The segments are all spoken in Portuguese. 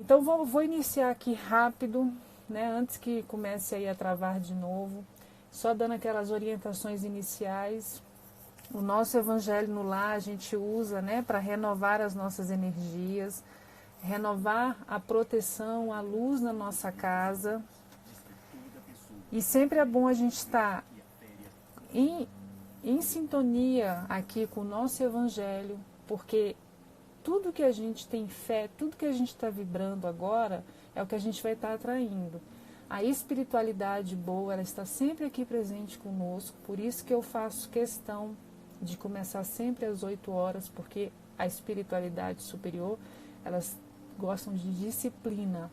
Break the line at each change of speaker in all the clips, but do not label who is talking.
Então vou iniciar aqui rápido, né, antes que comece aí a travar de novo, só dando aquelas orientações iniciais. O nosso Evangelho no Lar a gente usa, né, para renovar as nossas energias, renovar a proteção, a luz na nossa casa. E sempre é bom a gente estar em sintonia aqui com o nosso Evangelho, porque tudo que a gente tem fé, tudo que a gente está vibrando agora, é o que a gente vai estar atraindo. A espiritualidade boa, ela está sempre aqui presente conosco, por isso que eu faço questão de começar sempre às 8 horas, porque a espiritualidade superior, elas gostam de disciplina,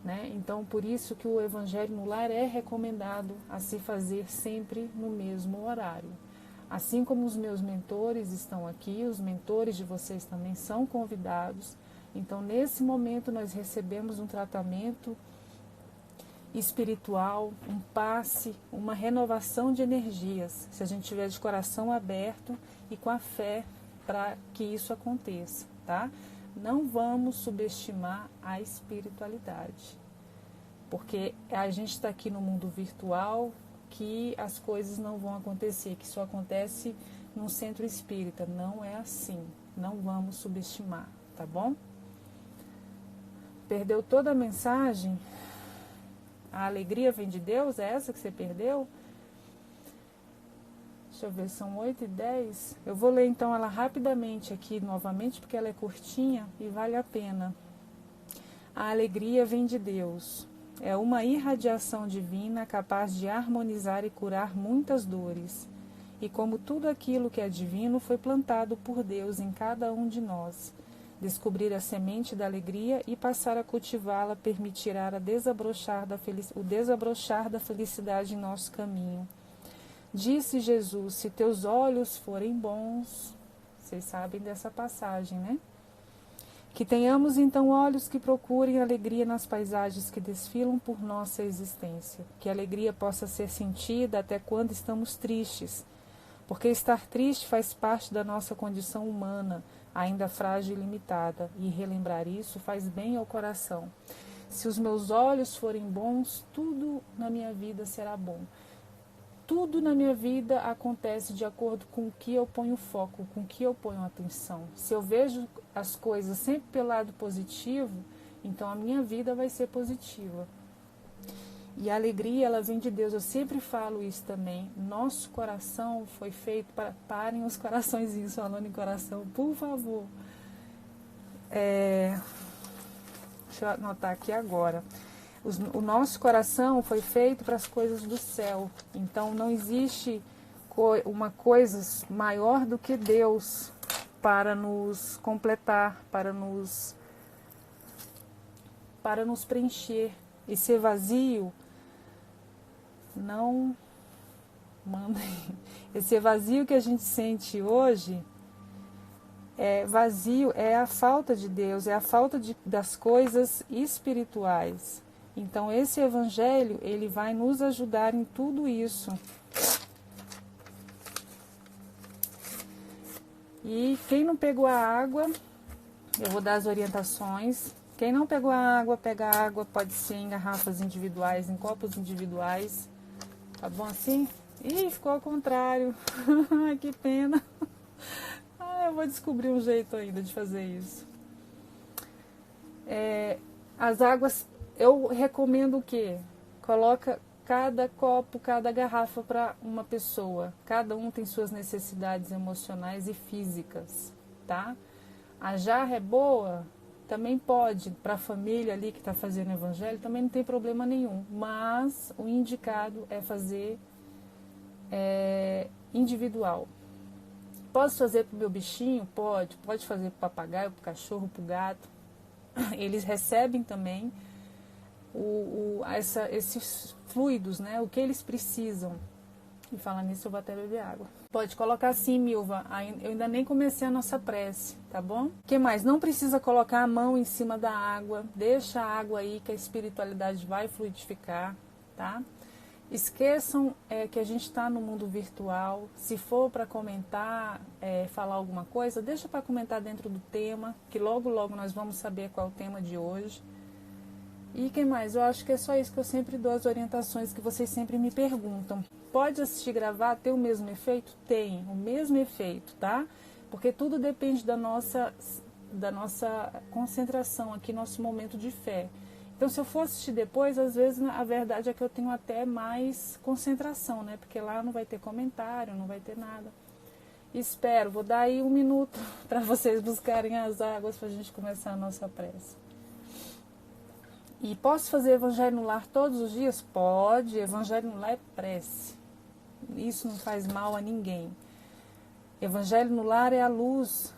né? Então, por isso que o Evangelho no Lar é recomendado a se fazer sempre no mesmo horário. Assim como os meus mentores estão aqui, os mentores de vocês também são convidados. Então, nesse momento, nós recebemos um tratamento espiritual, um passe, uma renovação de energias, se a gente tiver de coração aberto e com a fé para que isso aconteça, tá? Não vamos subestimar a espiritualidade, porque a gente está aqui no mundo virtual, que as coisas não vão acontecer, que só acontece num centro espírita. Não é assim. Não vamos subestimar, tá bom? Perdeu toda a mensagem? A alegria vem de Deus? É essa que você perdeu? Deixa eu ver, são 8h10. Eu vou ler então ela rapidamente aqui novamente, porque ela é curtinha e vale a pena. A alegria vem de Deus. É uma irradiação divina capaz de harmonizar e curar muitas dores. E como tudo aquilo que é divino foi plantado por Deus em cada um de nós, descobrir a semente da alegria e passar a cultivá-la permitirá o desabrochar da felicidade em nosso caminho. Disse Jesus, se teus olhos forem bons, vocês sabem dessa passagem, né? Que tenhamos então olhos que procurem alegria nas paisagens que desfilam por nossa existência. Que a alegria possa ser sentida até quando estamos tristes, porque estar triste faz parte da nossa condição humana, ainda frágil e limitada, e relembrar isso faz bem ao coração. Se os meus olhos forem bons, tudo na minha vida será bom. Tudo na minha vida acontece de acordo com o que eu ponho foco, com o que eu ponho atenção. Se eu vejo as coisas sempre pelo lado positivo, então a minha vida vai ser positiva. E a alegria, ela vem de Deus. Eu sempre falo isso também. Nosso coração foi feito para... Parem os coraçõezinhos falando em coração, por favor. Deixa eu anotar aqui agora. O nosso coração foi feito para as coisas do céu. Então não existe uma coisa maior do que Deus para nos completar, para nos preencher. E ser vazio, não mandem. Esse vazio que a gente sente hoje, vazio é a falta de Deus, é a falta das coisas espirituais. Então esse Evangelho, ele vai nos ajudar em tudo isso. E quem não pegou a água, eu vou dar as orientações. Quem não pegou a água, pega a água, pode ser em garrafas individuais, em copos individuais. Tá bom assim? Ih, ficou ao contrário. Ai, que pena. Eu vou descobrir um jeito ainda de fazer isso. As águas, eu recomendo o quê? Coloca cada copo, cada garrafa para uma pessoa. Cada um tem suas necessidades emocionais e físicas, tá? A jarra é boa? Também pode, para a família ali que está fazendo o Evangelho, também não tem problema nenhum. Mas o indicado é fazer individual. Posso fazer para o meu bichinho? Pode. Pode fazer para o papagaio, para o cachorro, para o gato. Eles recebem também esses fluidos, né? O que eles precisam. E falando nisso, eu vou até beber água. Pode colocar sim, Milva. Eu ainda nem comecei a nossa prece, tá bom? O que mais? Não precisa colocar a mão em cima da água. Deixa a água aí que a espiritualidade vai fluidificar, tá? Esqueçam que a gente está no mundo virtual. Se for para comentar, falar alguma coisa, deixa para comentar dentro do tema, que logo, logo nós vamos saber qual é o tema de hoje, E quem mais? Eu acho que é só isso que eu sempre dou, as orientações que vocês sempre me perguntam. Pode assistir gravado, ter o mesmo efeito? Tem, o mesmo efeito, tá? Porque tudo depende da nossa concentração aqui, nosso momento de fé. Então, se eu for assistir depois, às vezes a verdade é que eu tenho até mais concentração, né? Porque lá não vai ter comentário, não vai ter nada. Espero, vou dar aí 1 minuto para vocês buscarem as águas para a gente começar a nossa prece. E posso fazer evangelho no lar todos os dias? Pode, evangelho no lar é prece. Isso não faz mal a ninguém. Evangelho no lar é a luz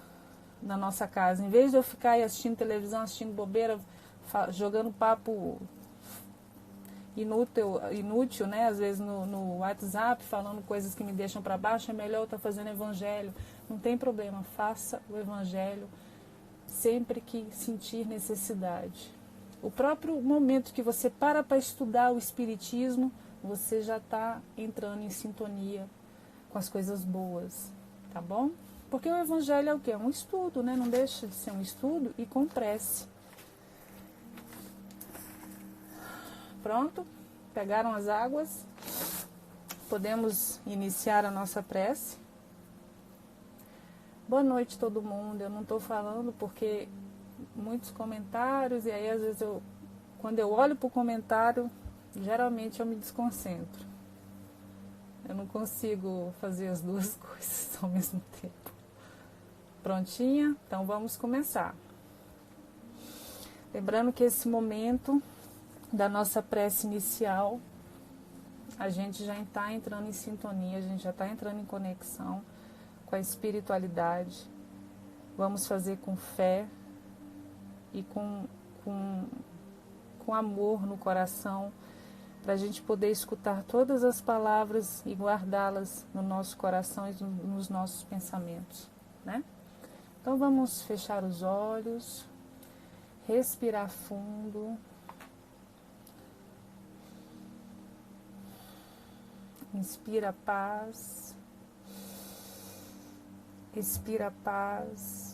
na nossa casa. Em vez de eu ficar aí assistindo televisão, assistindo bobeira, jogando papo inútil, né? Às vezes no WhatsApp, falando coisas que me deixam para baixo, é melhor eu estar fazendo evangelho. Não tem problema, faça o evangelho sempre que sentir necessidade. O próprio momento que você para estudar o Espiritismo, você já está entrando em sintonia com as coisas boas, tá bom? Porque o Evangelho é o quê? É um estudo, né? Não deixa de ser um estudo e com prece. Pronto? Pegaram as águas? Podemos iniciar a nossa prece? Boa noite todo mundo. Eu não estou falando porque muitos comentários, e aí às vezes quando eu olho para o comentário, geralmente eu me desconcentro. Eu não consigo fazer as duas coisas ao mesmo tempo. Prontinha? Então vamos começar. Lembrando que esse momento da nossa prece inicial, a gente já está entrando em sintonia, a gente já está entrando em conexão com a espiritualidade. Vamos fazer com fé e com amor no coração, para a gente poder escutar todas as palavras e guardá-las no nosso coração e nos nossos pensamentos, né? Então vamos fechar os olhos, respirar fundo, inspira paz, expira paz.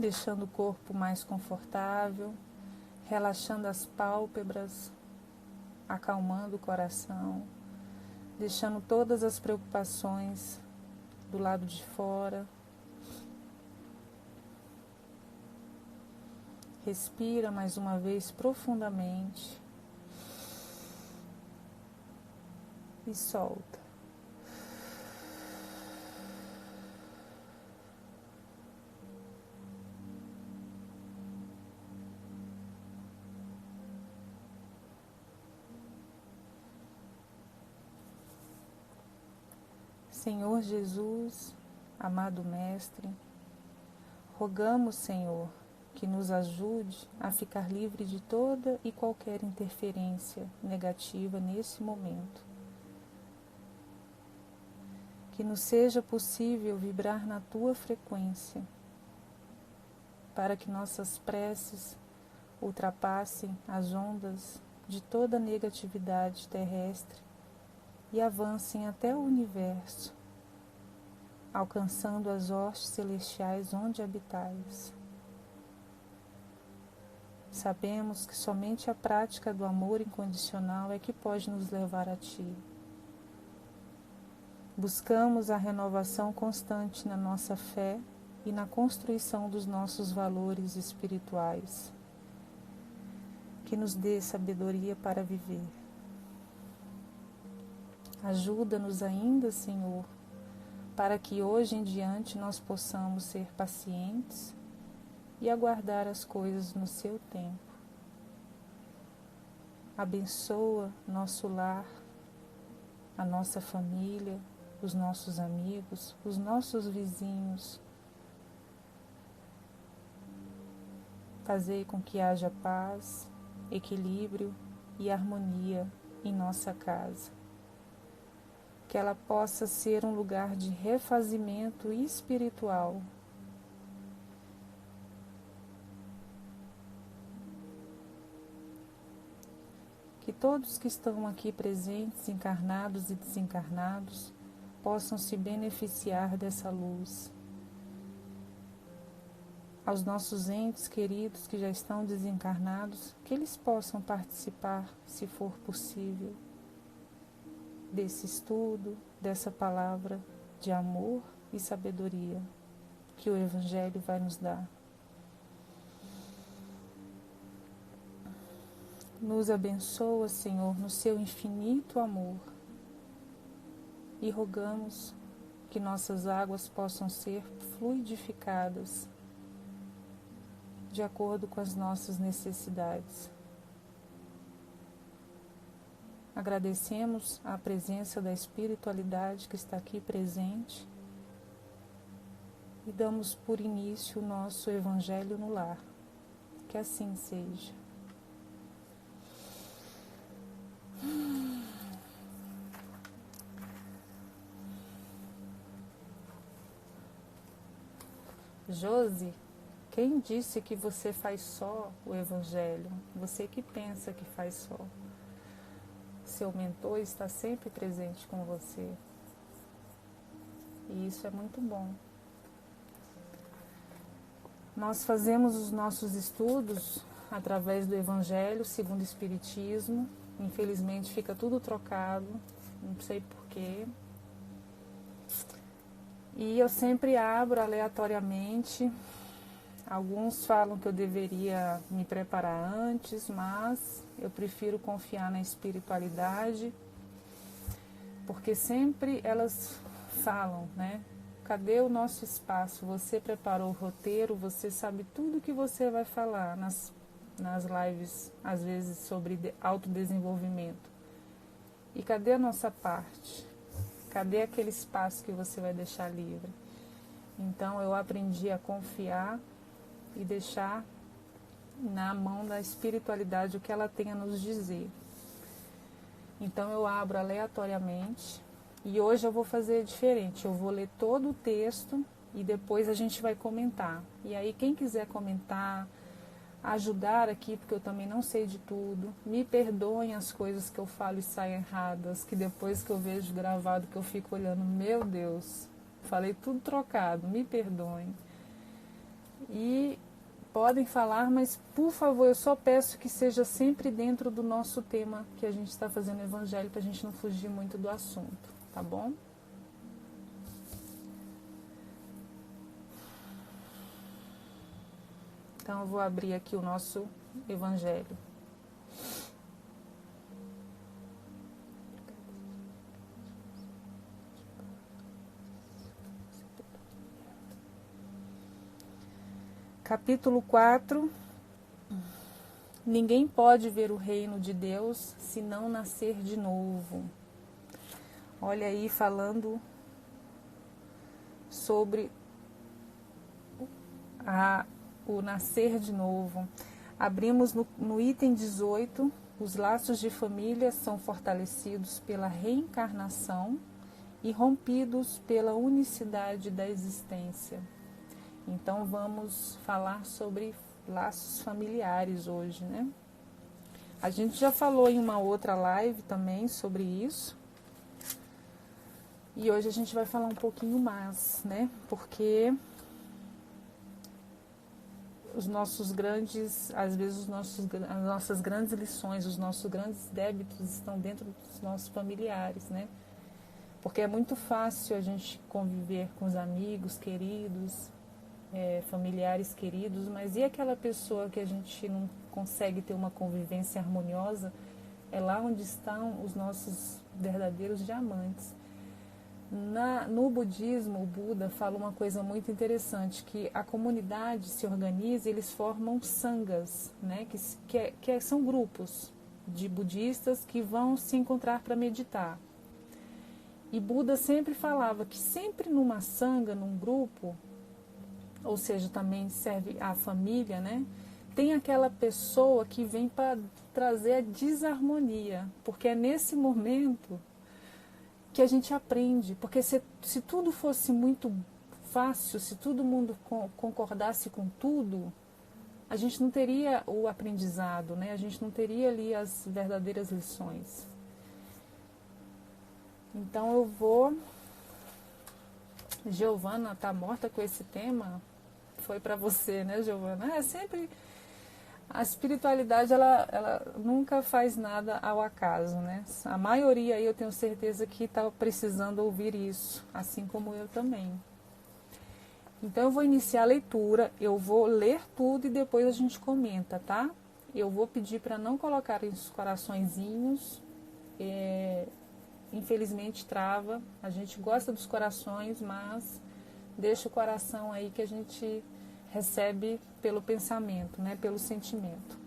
Deixando o corpo mais confortável, relaxando as pálpebras, acalmando o coração, deixando todas as preocupações do lado de fora. Respira mais uma vez profundamente e solta. Senhor Jesus, amado Mestre, rogamos, Senhor, que nos ajude a ficar livre de toda e qualquer interferência negativa nesse momento. Que nos seja possível vibrar na Tua frequência, para que nossas preces ultrapassem as ondas de toda negatividade terrestre e avancem até o universo, alcançando as hostes celestiais onde habitais. Sabemos que somente a prática do amor incondicional é que pode nos levar a Ti. Buscamos a renovação constante na nossa fé e na construção dos nossos valores espirituais. Que nos dê sabedoria para viver. Ajuda-nos ainda, Senhor, para que hoje em diante nós possamos ser pacientes e aguardar as coisas no seu tempo. Abençoa nosso lar, a nossa família, os nossos amigos, os nossos vizinhos. Fazei com que haja paz, equilíbrio e harmonia em nossa casa. Que ela possa ser um lugar de refazimento espiritual. Que todos que estão aqui presentes, encarnados e desencarnados, possam se beneficiar dessa luz aos nossos entes queridos que já estão desencarnados, que eles possam participar, se for possível, desse estudo, dessa palavra de amor e sabedoria que o Evangelho vai nos dar. Nos abençoa, Senhor, no seu infinito amor e rogamos que nossas águas possam ser fluidificadas de acordo com as nossas necessidades. Agradecemos a presença da espiritualidade que está aqui presente e damos por início o nosso Evangelho no lar. Que assim seja. Josi, quem disse que você faz só o Evangelho? Você que pensa que faz só. Seu mentor está sempre presente com você. E isso é muito bom. Nós fazemos os nossos estudos através do Evangelho segundo o Espiritismo. Infelizmente fica tudo trocado, não sei porquê. E eu sempre abro aleatoriamente. Alguns falam que eu deveria me preparar antes, mas eu prefiro confiar na espiritualidade, porque sempre elas falam, né? Cadê o nosso espaço? Você preparou o roteiro, você sabe tudo que você vai falar nas lives, às vezes sobre autodesenvolvimento. E cadê a nossa parte? Cadê aquele espaço que você vai deixar livre? Então eu aprendi a confiar e deixar na mão da espiritualidade o que ela tem a nos dizer. Então eu abro aleatoriamente e hoje eu vou fazer diferente. Eu vou ler todo o texto e depois a gente vai comentar. E aí quem quiser comentar, ajudar aqui, porque eu também não sei de tudo, me perdoem as coisas que eu falo e saem erradas, que depois que eu vejo gravado que eu fico olhando, meu Deus, falei tudo trocado, me perdoem. E podem falar, mas por favor, eu só peço que seja sempre dentro do nosso tema que a gente está fazendo o Evangelho, para a gente não fugir muito do assunto, tá bom? Então eu vou abrir aqui o nosso Evangelho. Capítulo 4. Ninguém pode ver o reino de Deus se não nascer de novo. Olha aí, falando sobre o nascer de novo. Abrimos no item 18, os laços de família são fortalecidos pela reencarnação e rompidos pela unicidade da existência. Então vamos falar sobre laços familiares hoje, né? A gente já falou em uma outra live também sobre isso. E hoje a gente vai falar um pouquinho mais, né? Porque os nossos grandes, às vezes as nossas grandes lições, os nossos grandes débitos estão dentro dos nossos familiares, né? Porque é muito fácil a gente conviver com os amigos queridos, familiares queridos, mas e aquela pessoa que a gente não consegue ter uma convivência harmoniosa? É lá onde estão os nossos verdadeiros diamantes. No budismo, o Buda fala uma coisa muito interessante, que a comunidade se organiza, eles formam sanghas, né? que são grupos de budistas que vão se encontrar para meditar. E Buda sempre falava que sempre numa sangha, num grupo, ou seja, também serve a família, né? Tem aquela pessoa que vem para trazer a desarmonia, porque é nesse momento que a gente aprende, porque se tudo fosse muito fácil, se todo mundo concordasse com tudo, a gente não teria o aprendizado, né? A gente não teria ali as verdadeiras lições. Então eu vou... Giovana está morta com esse tema, foi para você, né, Giovana? É sempre... A espiritualidade, ela nunca faz nada ao acaso, né? A maioria aí eu tenho certeza que está precisando ouvir isso, assim como eu também. Então eu vou iniciar a leitura, eu vou ler tudo e depois a gente comenta, tá? Eu vou pedir para não colocarem os coraçõezinhos, infelizmente trava. A gente gosta dos corações, mas deixa o coração aí que a gente recebe pelo pensamento, né? Pelo sentimento.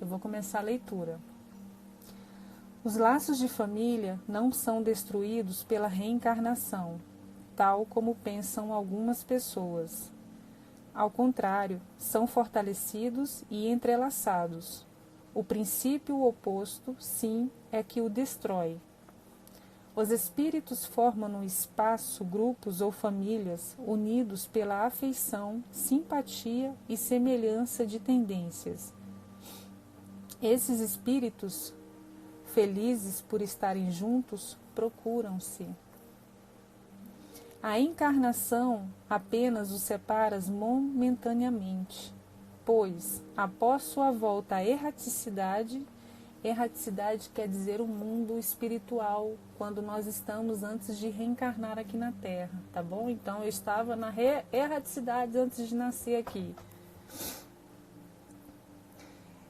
Eu vou começar a leitura. Os laços de família não são destruídos pela reencarnação, tal como pensam algumas pessoas. Ao contrário, são fortalecidos e entrelaçados. O princípio oposto, sim, é que o destrói. Os espíritos formam no espaço grupos ou famílias unidos pela afeição, simpatia e semelhança de tendências. Esses espíritos, felizes por estarem juntos, procuram-se. A encarnação apenas os separa momentaneamente, pois, após sua volta à erraticidade quer dizer o mundo espiritual, quando nós estamos antes de reencarnar aqui na Terra, tá bom? Então, eu estava na erraticidade antes de nascer aqui.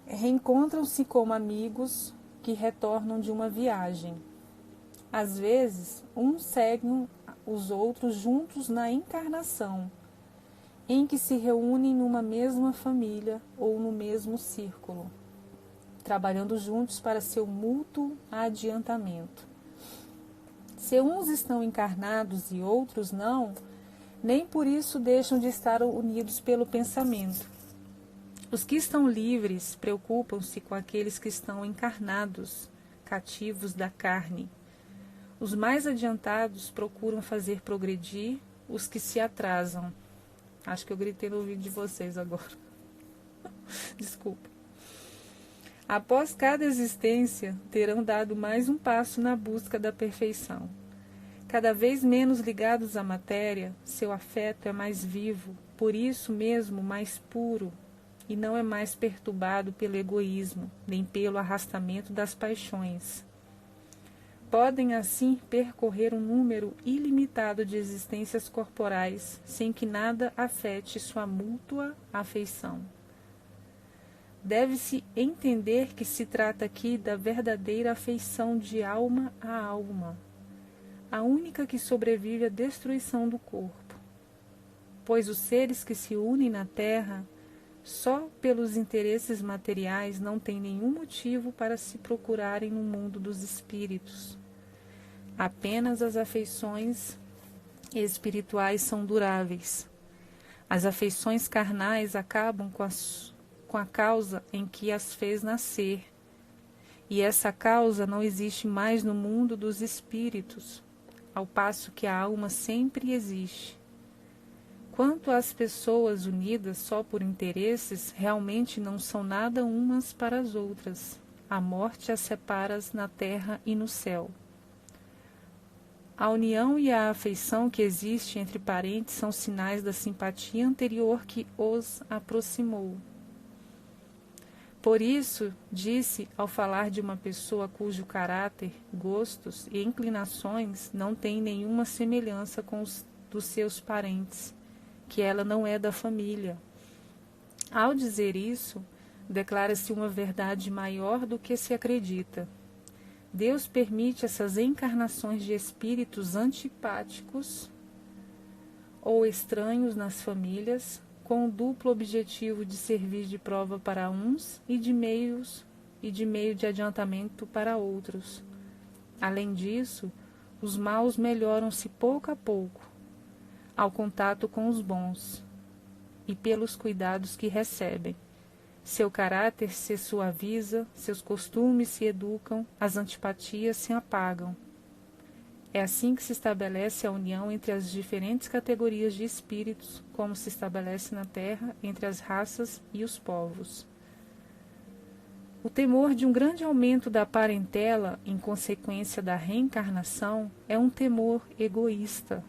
Reencontram-se como amigos que retornam de uma viagem. Às vezes, uns seguem os outros juntos na encarnação, em que se reúnem numa mesma família ou no mesmo círculo, trabalhando juntos para seu mútuo adiantamento. Se uns estão encarnados e outros não, nem por isso deixam de estar unidos pelo pensamento. Os que estão livres preocupam-se com aqueles que estão encarnados, cativos da carne. Os mais adiantados procuram fazer progredir os que se atrasam. Acho que eu gritei no ouvido de vocês agora. Desculpa. Após cada existência, terão dado mais um passo na busca da perfeição. Cada vez menos ligados à matéria, seu afeto é mais vivo, por isso mesmo mais puro, e não é mais perturbado pelo egoísmo, nem pelo arrastamento das paixões. Podem assim percorrer um número ilimitado de existências corporais, sem que nada afete sua mútua afeição. Deve-se entender que se trata aqui da verdadeira afeição de alma a alma, a única que sobrevive à destruição do corpo. Pois os seres que se unem na Terra, só pelos interesses materiais, não têm nenhum motivo para se procurarem no mundo dos espíritos. Apenas as afeições espirituais são duráveis. As afeições carnais acabam com a causa em que as fez nascer, e essa causa não existe mais no mundo dos espíritos, ao passo que a alma sempre existe. Quanto às pessoas unidas só por interesses, realmente não são nada umas para as outras. A morte as separa na terra e no céu. A união e a afeição que existe entre parentes são sinais da simpatia anterior que os aproximou. Por isso, disse ao falar de uma pessoa cujo caráter, gostos e inclinações não têm nenhuma semelhança com os dos seus parentes, que ela não é da família. Ao dizer isso, declara-se uma verdade maior do que se acredita. Deus permite essas encarnações de espíritos antipáticos ou estranhos nas famílias, com o duplo objetivo de servir de prova para uns e de meio de adiantamento para outros. Além disso, os maus melhoram-se pouco a pouco, ao contato com os bons, e pelos cuidados que recebem. Seu caráter se suaviza, seus costumes se educam, as antipatias se apagam. É assim que se estabelece a união entre as diferentes categorias de espíritos, como se estabelece na Terra entre as raças e os povos. O temor de um grande aumento da parentela em consequência da reencarnação é um temor egoísta.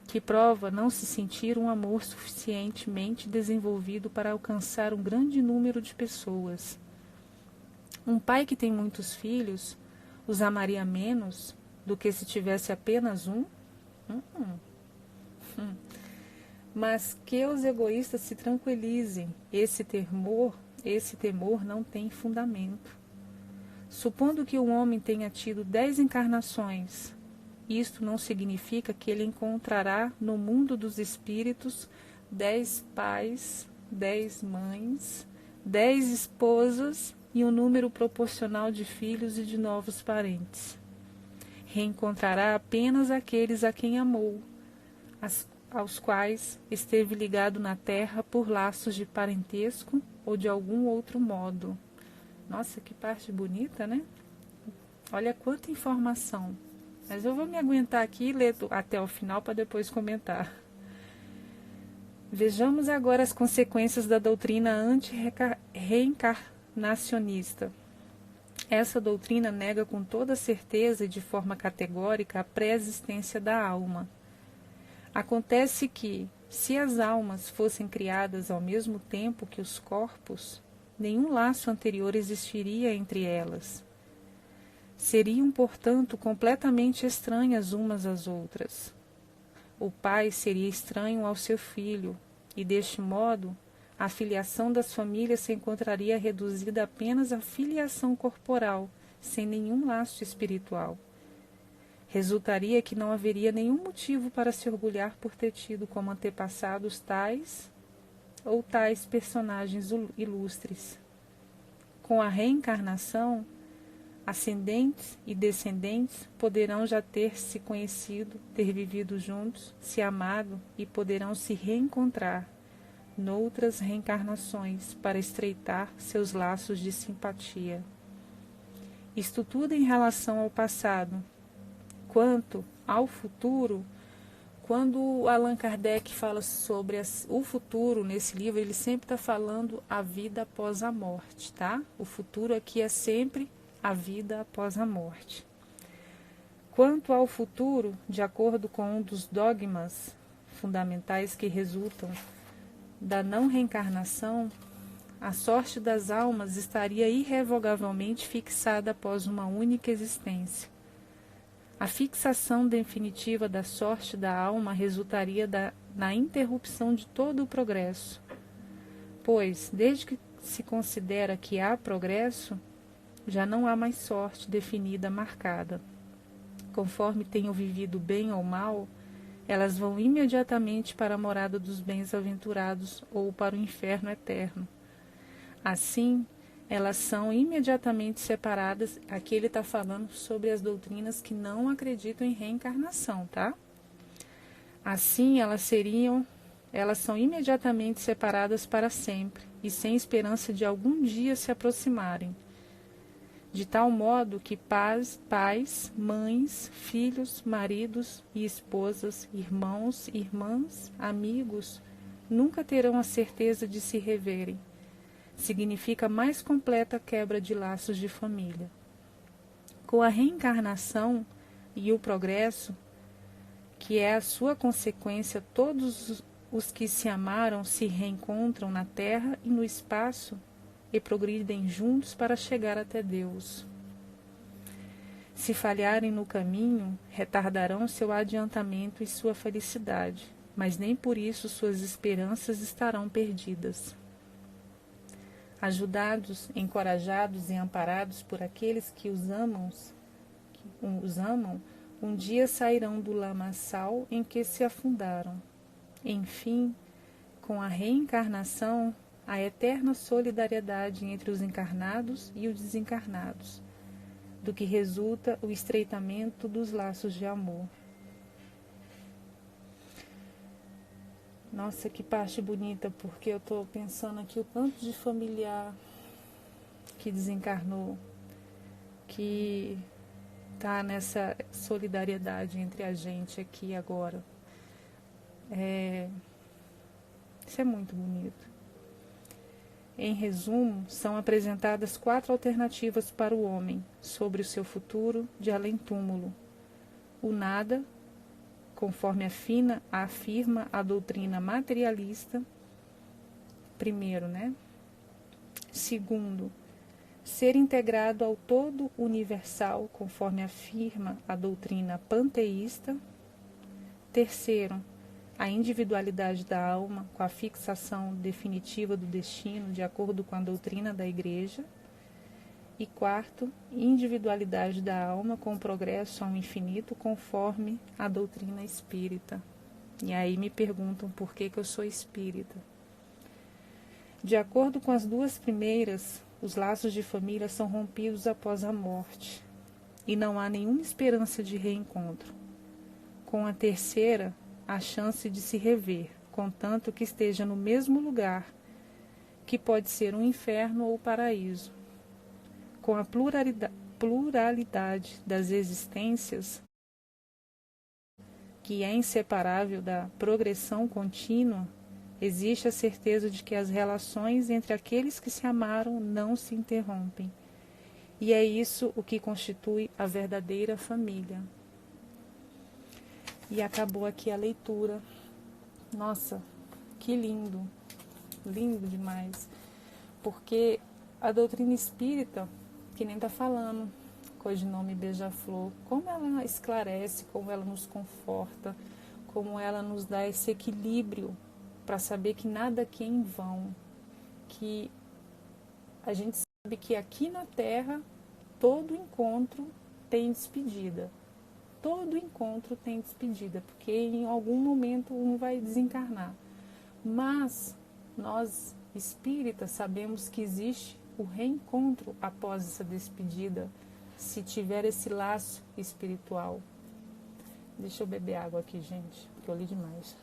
que prova não se sentir um amor suficientemente desenvolvido para alcançar um grande número de pessoas. Um pai que tem muitos filhos os amaria menos do que se tivesse apenas um? Mas que os egoístas se tranquilizem, esse temor não tem fundamento. Supondo que o homem tenha tido 10 encarnações, isto não significa que ele encontrará no mundo dos espíritos 10 pais, 10 mães, 10 esposas e um número proporcional de filhos e de novos parentes. Reencontrará apenas aqueles a quem amou, aos quais esteve ligado na terra por laços de parentesco ou de algum outro modo. Nossa, que parte bonita, né? Olha quanta informação. Mas eu vou me aguentar aqui e ler até o final para depois comentar. Vejamos agora as consequências da doutrina anti-reencarnacionista. Essa doutrina nega com toda certeza e de forma categórica a pré-existência da alma. Acontece que, se as almas fossem criadas ao mesmo tempo que os corpos, nenhum laço anterior existiria entre elas. Seriam, portanto, completamente estranhas umas às outras. O pai seria estranho ao seu filho, e deste modo, a filiação das famílias se encontraria reduzida apenas à filiação corporal, sem nenhum laço espiritual. Resultaria que não haveria nenhum motivo para se orgulhar por ter tido como antepassados tais ou tais personagens ilustres. Com a reencarnação, ascendentes e descendentes poderão já ter se conhecido, ter vivido juntos, se amado e poderão se reencontrar noutras reencarnações para estreitar seus laços de simpatia. Isto tudo em relação ao passado. Quanto ao futuro, quando Allan Kardec fala sobre o futuro nesse livro, ele sempre está falando a vida após a morte, tá? O futuro aqui é sempre a vida após a morte. Quanto ao futuro, de acordo com um dos dogmas fundamentais que resultam da não reencarnação, a sorte das almas estaria irrevogavelmente fixada após uma única existência. A fixação definitiva da sorte da alma resultaria na interrupção de todo o progresso, pois, desde que se considera que há progresso, já não há mais sorte definida marcada. Conforme tenham vivido bem ou mal, elas vão imediatamente para a morada dos bens-aventurados ou para o inferno eterno. Assim, elas são imediatamente separadas. Aqui ele está falando sobre as doutrinas que não acreditam em reencarnação, tá? Assim, elas são imediatamente separadas para sempre e sem esperança de algum dia se aproximarem. De tal modo que pais, mães, filhos, maridos e esposas, irmãos, irmãs, amigos, nunca terão a certeza de se reverem. Significa a mais completa quebra de laços de família. Com a reencarnação e o progresso, que é a sua consequência, todos os que se amaram se reencontram na terra e no espaço e progridem juntos para chegar até Deus. Se falharem no caminho, retardarão seu adiantamento e sua felicidade, mas nem por isso suas esperanças estarão perdidas. Ajudados, encorajados e amparados por aqueles que os amam, um dia sairão do lamaçal em que se afundaram. Enfim, com a reencarnação, a eterna solidariedade entre os encarnados e os desencarnados, do que resulta o estreitamento dos laços de amor. Nossa, que parte bonita, porque eu estou pensando aqui o tanto de familiar que desencarnou, que está nessa solidariedade entre a gente aqui agora. Isso é muito bonito. Em resumo, são apresentadas 4 alternativas para o homem sobre o seu futuro de além-túmulo. O nada, conforme afirma a doutrina materialista, primeiro, né? Segundo, ser integrado ao todo universal, conforme afirma a doutrina panteísta. Terceiro, a individualidade da alma, com a fixação definitiva do destino, de acordo com a doutrina da Igreja. E quarto, individualidade da alma com o progresso ao infinito, conforme a doutrina espírita. E aí me perguntam por que eu sou espírita. De acordo com as duas primeiras, os laços de família são rompidos após a morte, e não há nenhuma esperança de reencontro. Com a terceira, há chance de se rever, contanto que esteja no mesmo lugar, que pode ser um inferno ou paraíso. Com a pluralidade das existências, que é inseparável da progressão contínua, existe a certeza de que as relações entre aqueles que se amaram não se interrompem. E é isso o que constitui a verdadeira família. E acabou aqui a leitura. Nossa, que lindo, lindo demais. Porque a doutrina espírita, que nem está falando, codinome Beija-Flor, como ela esclarece, como ela nos conforta, como ela nos dá esse equilíbrio para saber que nada aqui é em vão, que a gente sabe que aqui na Terra todo encontro tem despedida. Todo encontro tem despedida, porque em algum momento um vai desencarnar. Mas nós, espíritas, sabemos que existe o reencontro após essa despedida, se tiver esse laço espiritual. Deixa eu beber água aqui, gente, porque eu li demais.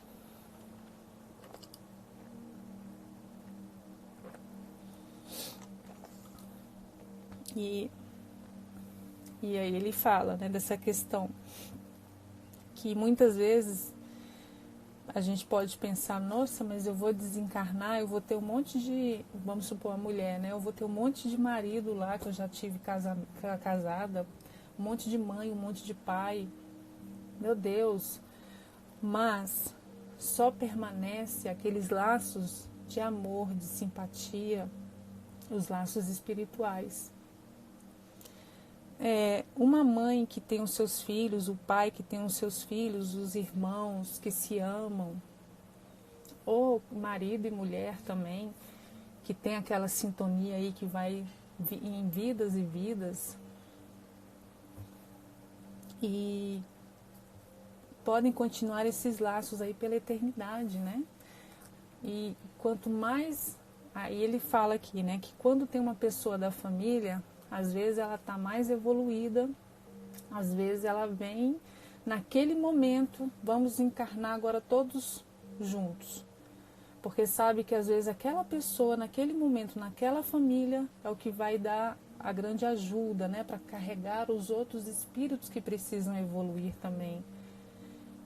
E aí ele fala, né, dessa questão que muitas vezes a gente pode pensar, nossa, mas eu vou desencarnar, eu vou ter um monte de, vamos supor, a mulher, né? Eu vou ter um monte de marido lá, que eu já tive casada, um monte de mãe, um monte de pai. Meu Deus! Mas só permanece aqueles laços de amor, de simpatia, os laços espirituais. Uma mãe que tem os seus filhos, o pai que tem os seus filhos, os irmãos que se amam, ou marido e mulher também, que tem aquela sintonia aí que vai em vidas e vidas, e podem continuar esses laços aí pela eternidade, né? E quanto mais, aí ele fala aqui, né, que quando tem uma pessoa da família, às vezes ela está mais evoluída, às vezes ela vem naquele momento, vamos encarnar agora todos juntos. Porque sabe que às vezes aquela pessoa, naquele momento, naquela família, é o que vai dar a grande ajuda, né, para carregar os outros espíritos que precisam evoluir também.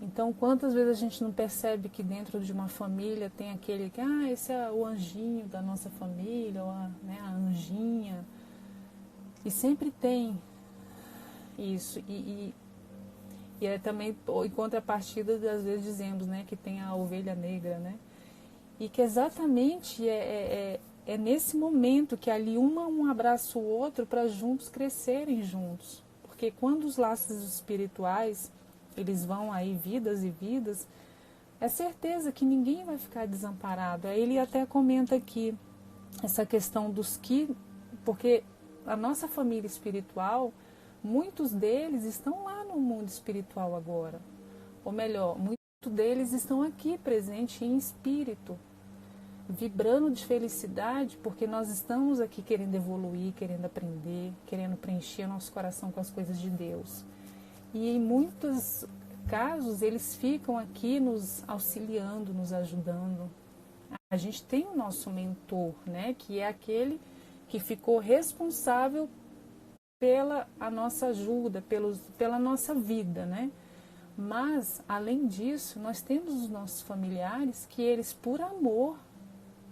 Então, quantas vezes a gente não percebe que dentro de uma família tem aquele que, esse é o anjinho da nossa família, ou a anjinha. E sempre tem isso. E é também, em contrapartida, às vezes dizemos, né, que tem a ovelha negra, né? E que exatamente é nesse momento que ali um abraça o outro para juntos crescerem juntos. Porque quando os laços espirituais, eles vão aí vidas e vidas, é certeza que ninguém vai ficar desamparado. Aí ele até comenta aqui essa questão dos que... Porque a nossa família espiritual, muitos deles estão lá no mundo espiritual agora. Ou melhor, muitos deles estão aqui presentes em espírito, vibrando de felicidade, porque nós estamos aqui querendo evoluir, querendo aprender, querendo preencher nosso coração com as coisas de Deus. E em muitos casos eles ficam aqui nos auxiliando, nos ajudando. A gente tem o nosso mentor, né, que é aquele que ficou responsável pela a nossa ajuda, pela nossa vida, né? Mas, além disso, nós temos os nossos familiares que eles, por amor,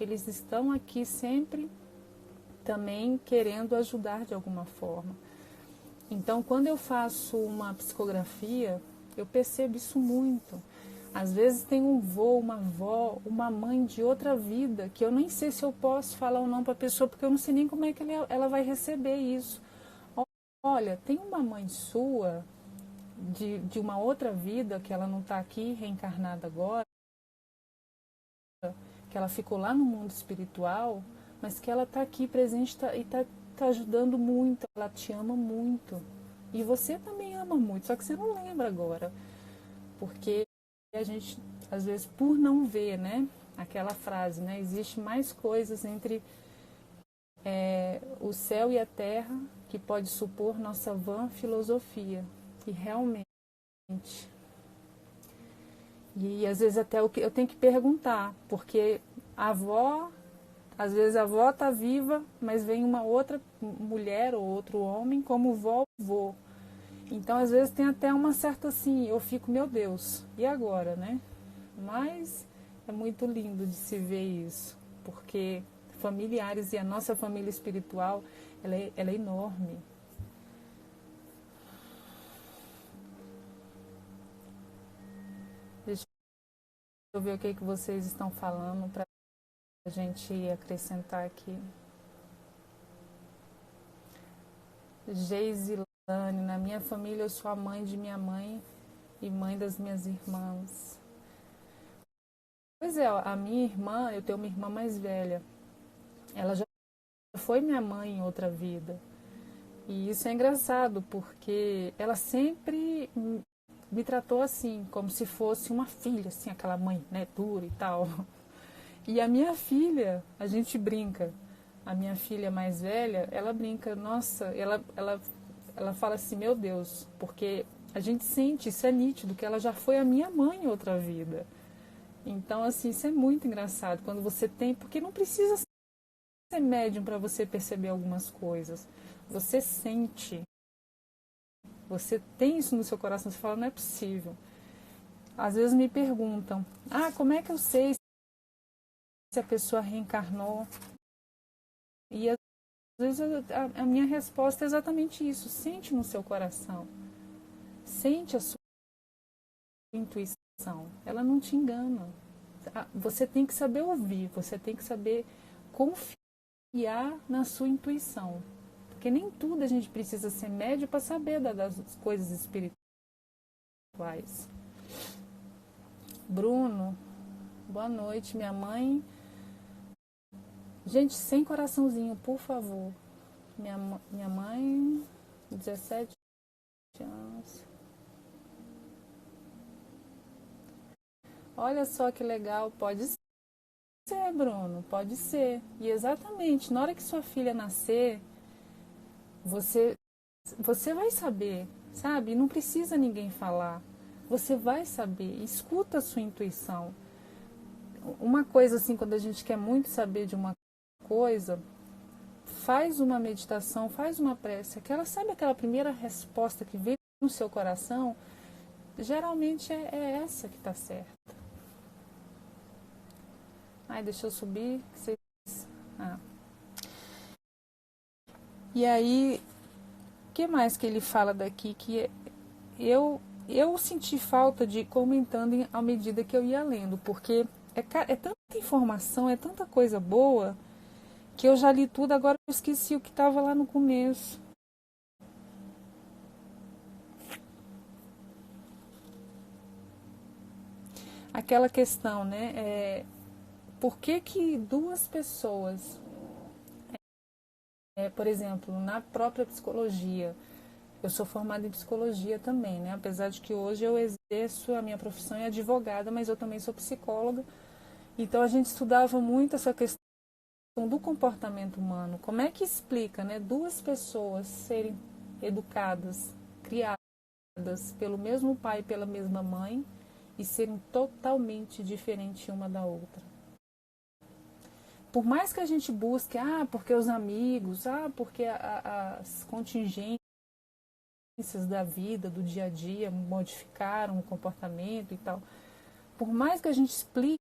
eles estão aqui sempre também querendo ajudar de alguma forma. Então, quando eu faço uma psicografia, Eu percebo isso muito. Às vezes tem um vô, uma avó, uma mãe de outra vida, que eu nem sei se eu posso falar ou não para a pessoa, porque eu não sei nem como é que ela vai receber isso. Olha, tem uma mãe sua, de uma outra vida, que ela não está aqui reencarnada agora, que ela ficou lá no mundo espiritual, mas que ela está aqui presente e está ajudando muito, ela te ama muito. E você também ama muito, só que você não lembra agora. Porque a gente, às vezes, por não ver, né, aquela frase, né, existe mais coisas entre o céu e a terra que pode supor nossa vã filosofia. E realmente. E às vezes até eu tenho que perguntar, porque a avó, às vezes a avó está viva, mas vem uma outra mulher ou outro homem como vovô. Então às vezes tem até uma certa assim, eu fico, meu Deus, e agora, né? Mas é muito lindo de se ver isso, porque familiares e a nossa família espiritual, ela é enorme. Deixa eu ver o que vocês estão falando para a gente acrescentar aqui. Geisilane, na minha família eu sou a mãe de minha mãe e mãe das minhas irmãs. Pois é, a minha irmã, eu tenho uma irmã mais velha, ela já foi minha mãe em outra vida. E isso é engraçado, porque ela sempre me tratou assim, como se fosse uma filha, assim, aquela mãe, né, dura e tal. E a minha filha, a gente brinca. A minha filha mais velha, ela brinca, nossa, ela fala assim, meu Deus, porque a gente sente, isso é nítido, que ela já foi a minha mãe em outra vida. Então, assim, isso é muito engraçado, quando você tem, porque não precisa ser médium para você perceber algumas coisas. Você sente, você tem isso no seu coração, você fala, não é possível. Às vezes me perguntam, como é que eu sei se a pessoa reencarnou? E às vezes a minha resposta é exatamente isso, sente no seu coração, sente a sua intuição, ela não te engana. Você tem que saber ouvir, você tem que saber confiar na sua intuição. Porque nem tudo a gente precisa ser médio para saber das coisas espirituais. Bruno, boa noite, minha mãe. Gente, sem coraçãozinho, por favor. Minha mãe, 17 anos. Olha só que legal, pode ser, Bruno, pode ser. E exatamente, na hora que sua filha nascer, você vai saber, sabe? Não precisa ninguém falar. Você vai saber, escuta a sua intuição. Uma coisa assim, quando a gente quer muito saber de uma coisa, faz uma meditação, faz uma prece. Sabe aquela primeira resposta que vem no seu coração? Geralmente é essa que está certa. Deixa eu subir. E aí, o que mais que ele fala daqui? Que eu senti falta de ir comentando à medida que eu ia lendo, porque é tanta informação, é tanta coisa boa, que eu já li tudo, agora eu esqueci o que estava lá no começo. Aquela questão, né? Por que duas pessoas, por exemplo, na própria psicologia, eu sou formada em psicologia também, né? Apesar de que hoje eu exerço, a minha profissão é advogada, mas eu também sou psicóloga. Então a gente estudava muito essa questão do comportamento humano. Como é que explica, né? Duas pessoas serem educadas, criadas pelo mesmo pai e pela mesma mãe e serem totalmente diferentes uma da outra. Por mais que a gente busque, porque os amigos, porque as contingências da vida, do dia a dia, modificaram o comportamento e tal. Por mais que a gente explique,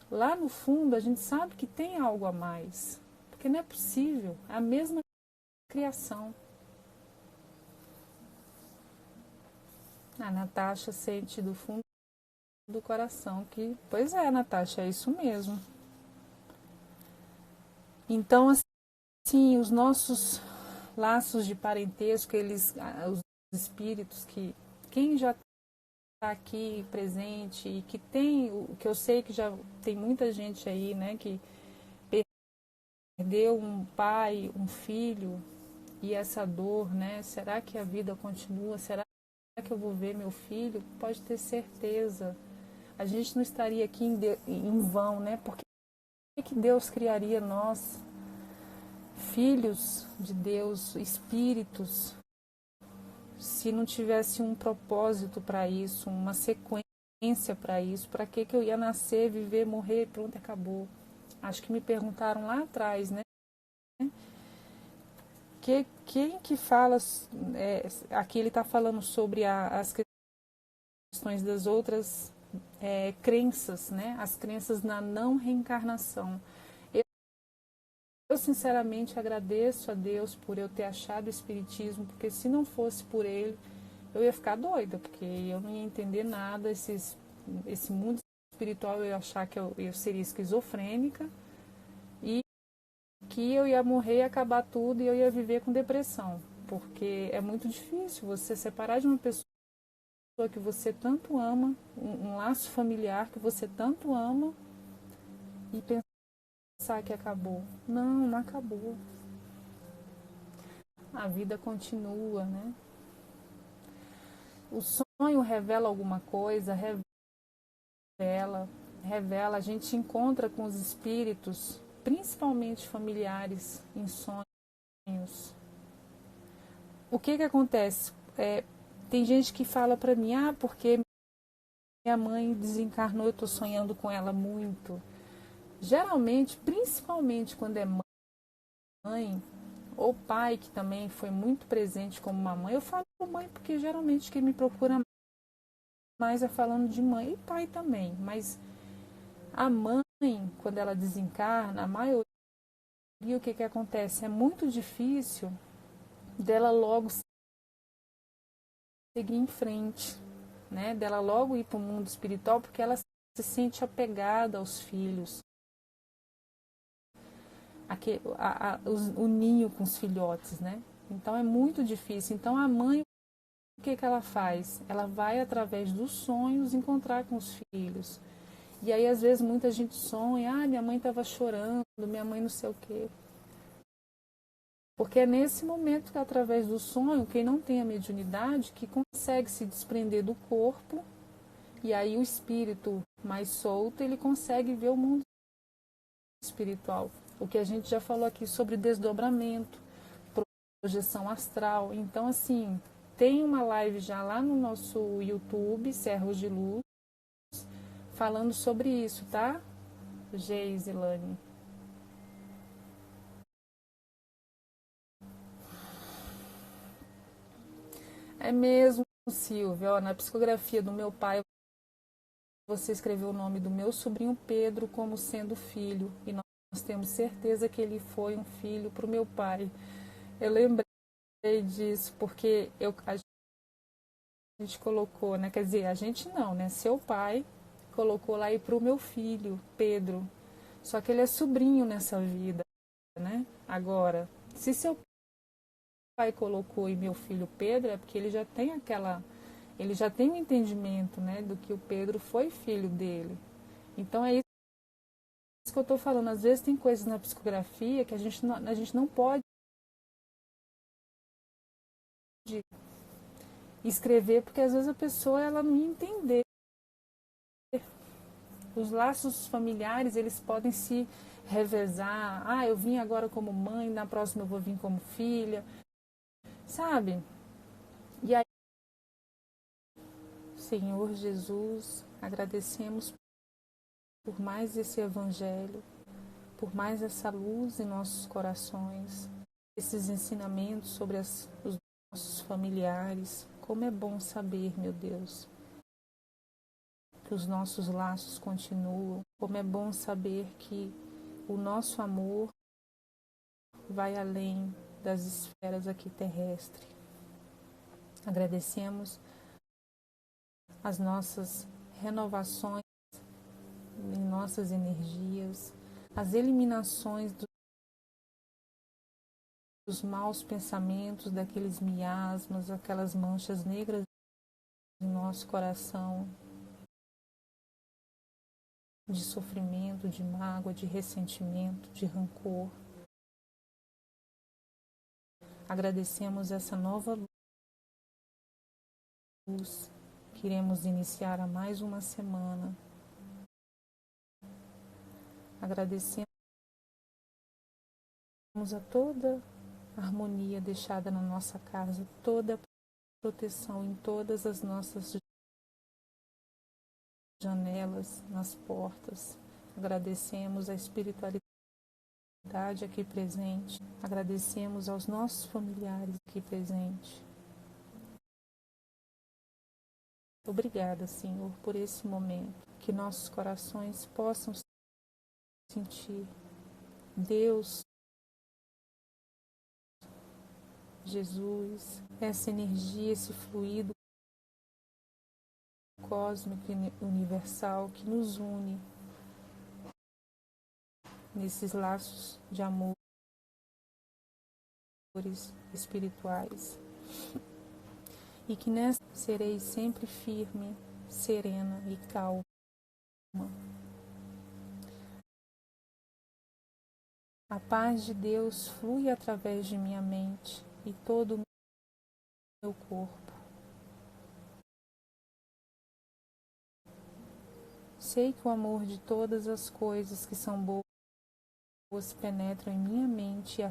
lá no fundo a gente sabe que tem algo a mais. Porque não é possível, é a mesma criação. A Natasha sente do fundo do coração que, pois é, Natasha, é isso mesmo. Então, assim, os nossos laços de parentesco, os espíritos que quem já está aqui presente e que tem, o que eu sei que já tem muita gente aí, né, que perdeu um pai, um filho, e essa dor, né, será que a vida continua? Será que eu vou ver meu filho? Pode ter certeza. A gente não estaria aqui em vão, né? Por que Deus criaria nós, filhos de Deus, espíritos, se não tivesse um propósito para isso, uma sequência para isso? Para que eu ia nascer, viver, morrer, pronto, acabou? Acho que me perguntaram lá atrás, né? Quem que fala, aqui ele está falando sobre as questões das outras crenças, né? As crenças na não reencarnação. Eu sinceramente agradeço a Deus por eu ter achado o Espiritismo, porque se não fosse por ele, eu ia ficar doida, porque eu não ia entender nada, esse mundo espiritual, eu ia achar que eu seria esquizofrênica e que eu ia morrer e acabar tudo e eu ia viver com depressão, porque é muito difícil você separar de uma pessoa que você tanto ama, um laço familiar que você tanto ama e pensar que acabou. Não, não acabou. A vida continua, né? O sonho revela alguma coisa, revela, a gente encontra com os espíritos, principalmente familiares, em sonhos. O que acontece? Tem gente que fala para mim, porque minha mãe desencarnou, eu estou sonhando com ela muito. Geralmente, principalmente quando é mãe, ou pai, que também foi muito presente como uma mãe, eu falo mãe porque geralmente quem me procura mais é falando de mãe, e pai também, mas a mãe, quando ela desencarna, a maioria, o que acontece? É muito difícil dela logo seguir em frente, né? Dela logo ir para o mundo espiritual, porque ela se sente apegada aos filhos. O ninho com os filhotes, né? Então é muito difícil. Então a mãe, o que ela faz? Ela vai através dos sonhos encontrar com os filhos. E aí às vezes muita gente sonha, minha mãe estava chorando, minha mãe não sei o quê. Porque é nesse momento que, através do sonho, quem não tem a mediunidade, que consegue se desprender do corpo, e aí o espírito mais solto, ele consegue ver o mundo espiritual. O que a gente já falou aqui sobre desdobramento, projeção astral. Então, assim, tem uma live já lá no nosso YouTube, Serros de Luz, falando sobre isso, tá? Geisilane. É mesmo, Silvia. Na psicografia do meu pai, você escreveu o nome do meu sobrinho Pedro como sendo filho. E nós temos certeza que ele foi um filho para o meu pai. Eu lembrei disso porque a gente colocou, né? Quer dizer, a gente não, né? Seu pai colocou lá e para o meu filho, Pedro. Só que ele é sobrinho nessa vida, né? Agora, se seu pai colocou e meu filho Pedro, é porque ele já tem ele já tem um entendimento, né, do que o Pedro foi filho dele. Então é isso que eu estou falando. Às vezes tem coisas na psicografia que a gente não pode escrever, porque às vezes a pessoa ela não ia entender. Os laços familiares, eles podem se revezar. Eu vim agora como mãe, na próxima eu vou vir como filha, sabe? E aí, Senhor Jesus, agradecemos por mais esse evangelho, por mais essa luz em nossos corações, esses ensinamentos sobre os nossos familiares. Como é bom saber, meu Deus, que os nossos laços continuam. Como é bom saber que o nosso amor vai além das esferas aqui terrestres. Agradecemos as nossas renovações em nossas energias, as eliminações dos maus pensamentos, daqueles miasmas, aquelas manchas negras em nosso coração, de sofrimento, de mágoa, de ressentimento, de rancor. Agradecemos essa nova luz que iremos iniciar a mais uma semana. Agradecemos a toda a harmonia deixada na nossa casa, toda a proteção em todas as nossas janelas, nas portas. Agradecemos a espiritualidade aqui presente. Agradecemos aos nossos familiares aqui presentes. Obrigada, Senhor, por esse momento. Que nossos corações possam sentir Deus, Jesus, essa energia, esse fluido cósmico e universal que nos une nesses laços de amores espirituais. E que nessa serei sempre firme, serena e calma. A paz de Deus flui através de minha mente e todo o meu corpo. Sei que o amor de todas as coisas que são boas penetram em minha mente e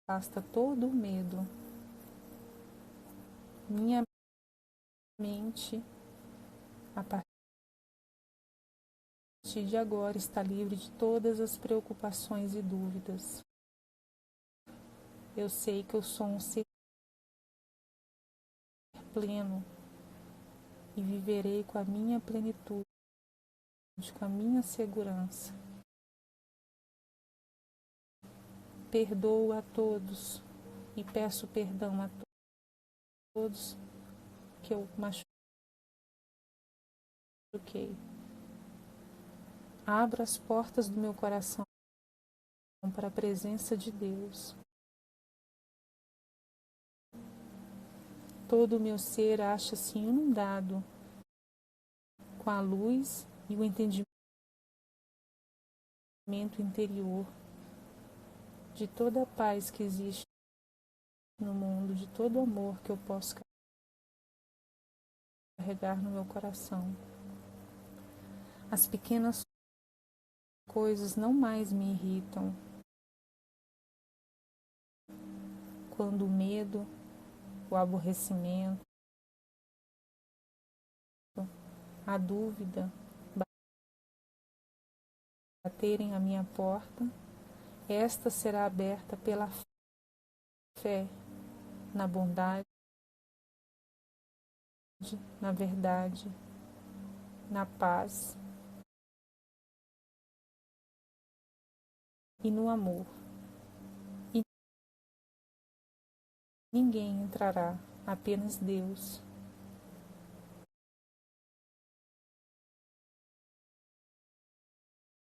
afasta todo o medo. Minha mente, a partir de agora, está livre de todas as preocupações e dúvidas. Eu sei que eu sou um ser pleno e viverei com a minha plenitude, com a minha segurança. Perdoo a todos e peço perdão a todos que eu machuquei. Abro as portas do meu coração para a presença de Deus. Todo o meu ser acha-se inundado com a luz e o entendimento interior de toda a paz que existe no mundo, de todo o amor que eu posso carregar no meu coração. As pequenas coisas não mais me irritam. Quando o medo, o aborrecimento, a dúvida baterem à minha porta, esta será aberta pela fé na bondade, na verdade, na paz e no amor. E ninguém entrará, apenas Deus.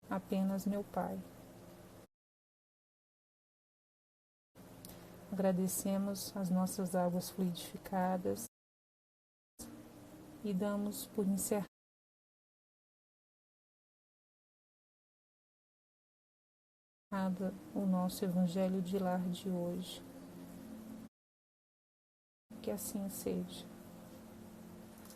Apenas meu Pai. Agradecemos as nossas águas fluidificadas e damos por encerrado o nosso Evangelho de Lar de hoje. Que assim seja.